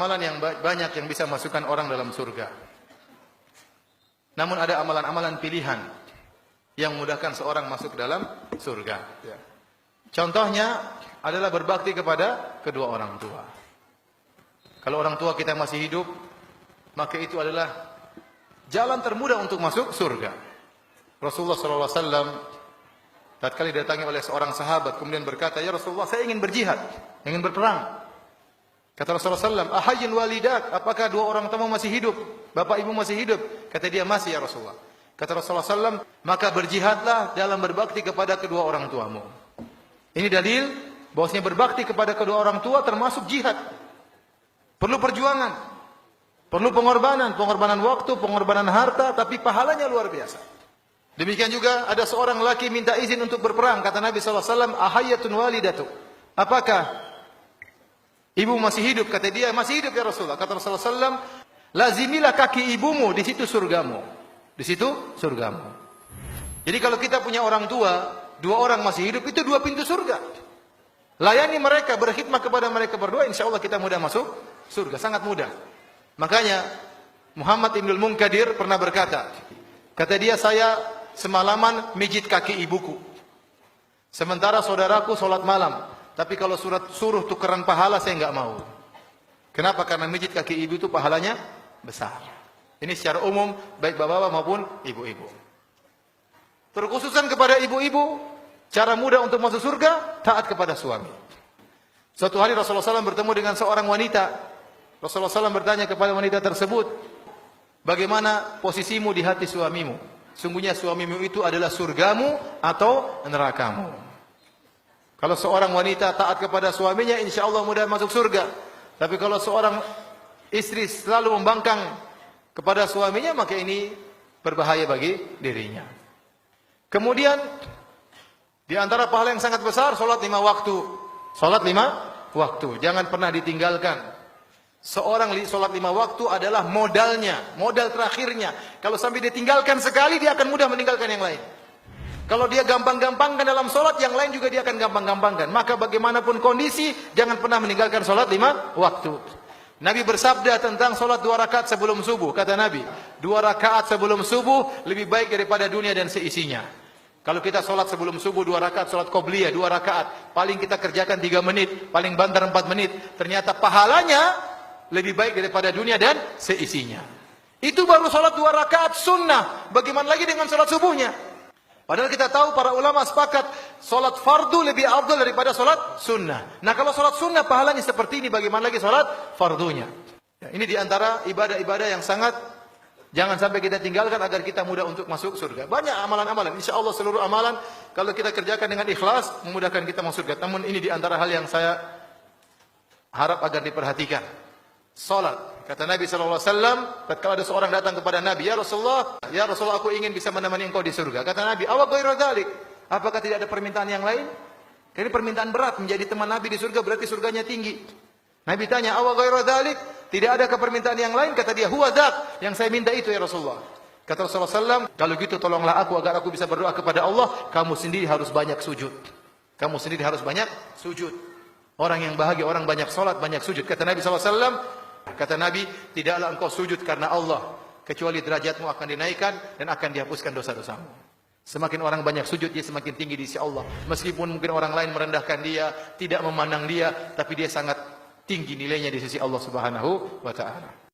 amalan yang banyak yang bisa masukkan orang dalam surga. Namun ada amalan-amalan pilihan yang memudahkan seorang masuk dalam surga. Contohnya adalah berbakti kepada kedua orang tua. Kalau orang tua kita masih hidup, maka itu adalah jalan termudah untuk masuk surga. Rasulullah SAW tatkala didatangi oleh seorang sahabat kemudian berkata, "Ya Rasulullah, saya ingin berjihad, ingin berperang." Kata Rasulullah SAW, "Ahayyin walidak?" Apakah dua orang tua masih hidup? Bapak ibu masih hidup? Kata dia, "Masih ya Rasulullah." Kata Rasulullah SAW, "Maka berjihadlah dalam berbakti kepada kedua orang tuamu." Ini dalil bahwasanya berbakti kepada kedua orang tua termasuk jihad. Perlu perjuangan, perlu pengorbanan, pengorbanan waktu, pengorbanan harta, tapi pahalanya luar biasa. Demikian juga ada seorang laki minta izin untuk berperang. Kata Nabi SAW, "Ahayatun walidatu?" Apakah ibu masih hidup? Kata dia, "Masih hidup ya Rasulullah." Kata Rasulullah SAW, "Lazimilah kaki ibumu, di situ surgamu." Di situ surgamu. Jadi kalau kita punya orang tua, dua orang masih hidup, itu dua pintu surga. Layani mereka, berkhidmat kepada mereka berdua, insya Allah kita mudah masuk surga, sangat mudah. Makanya Muhammad Ibnul Munkadir pernah berkata, kata dia, "Saya semalaman mijit kaki ibuku, sementara saudaraku sholat malam. Tapi kalau suruh tukeran pahala saya enggak mau." Kenapa? Karena mijit kaki ibu itu pahalanya besar. Ini secara umum baik bapak-bapak maupun ibu-ibu. Terkhususan kepada ibu-ibu, cara mudah untuk masuk surga, taat kepada suami. Suatu hari Rasulullah SAW bertemu dengan seorang wanita. Rasulullah SAW bertanya kepada wanita tersebut, "Bagaimana posisimu di hati suamimu? Sungguhnya suamimu itu adalah surgamu atau nerakamu?" Kalau seorang wanita taat kepada suaminya, insya Allah mudah masuk surga. Tapi kalau seorang istri selalu membangkang kepada suaminya, maka ini berbahaya bagi dirinya. Kemudian di antara pahala yang sangat besar, salat 5 waktu. Salat 5 waktu, jangan pernah ditinggalkan. Seorang salat 5 waktu adalah modalnya, modal terakhirnya. Kalau sampai dia tinggalkan sekali, dia akan mudah meninggalkan yang lain. Kalau dia gampang-gampangkan dalam salat, yang lain juga dia akan gampang-gampangkan. Maka bagaimanapun kondisi, jangan pernah meninggalkan salat 5 waktu. Nabi bersabda tentang salat 2 rakaat sebelum subuh. Kata Nabi, 2 rakaat sebelum subuh lebih baik daripada dunia dan seisinya. Kalau kita salat sebelum subuh 2 rakaat, salat qobliyah 2 rakaat, paling kita kerjakan 3 menit, paling banter 4 menit. Ternyata pahalanya lebih baik daripada dunia dan seisinya. Itu baru salat 2 rakaat sunnah. Bagaimana lagi dengan salat subuhnya? Padahal kita tahu para ulama sepakat salat fardu lebih afdal daripada salat sunnah. Nah, kalau salat sunnah pahalanya seperti ini, bagaimana lagi salat fardunya? Ya, ini diantara ibadah-ibadah yang sangat jangan sampai kita tinggalkan agar kita mudah untuk masuk surga. Banyak amalan-amalan. Insya Allah seluruh amalan kalau kita kerjakan dengan ikhlas memudahkan kita masuk surga. Namun ini diantara hal yang saya harap agar diperhatikan. Salat. Kata Nabi SAW, ketika ada seorang datang kepada Nabi, "Ya Rasulullah, aku ingin bisa menemani engkau di surga." Kata Nabi, "Awa ghairu dzalik?" Apakah tidak ada permintaan yang lain? Ini permintaan berat, menjadi teman Nabi di surga berarti surganya tinggi. Nabi tanya, "Awa ghairu dzalik?" Tidak ada permintaan yang lain? Kata dia, "Huwa dzak." Yang saya minta itu ya Rasulullah. Kata Rasulullah SAW, "Kalau gitu tolonglah aku agar aku bisa berdoa kepada Allah. Kamu sendiri harus banyak sujud." Kamu sendiri harus banyak sujud. Orang yang bahagia, orang banyak salat, banyak sujud. Kata Nabi SAW, kata Nabi, "Tidaklah engkau sujud karena Allah, kecuali derajatmu akan dinaikkan dan akan dihapuskan dosa-dosamu." Semakin orang banyak sujud, dia semakin tinggi di sisi Allah. Meskipun mungkin orang lain merendahkan dia, tidak memandang dia, tapi dia sangat tinggi nilainya di sisi Allah Subhanahu wa Ta'ala.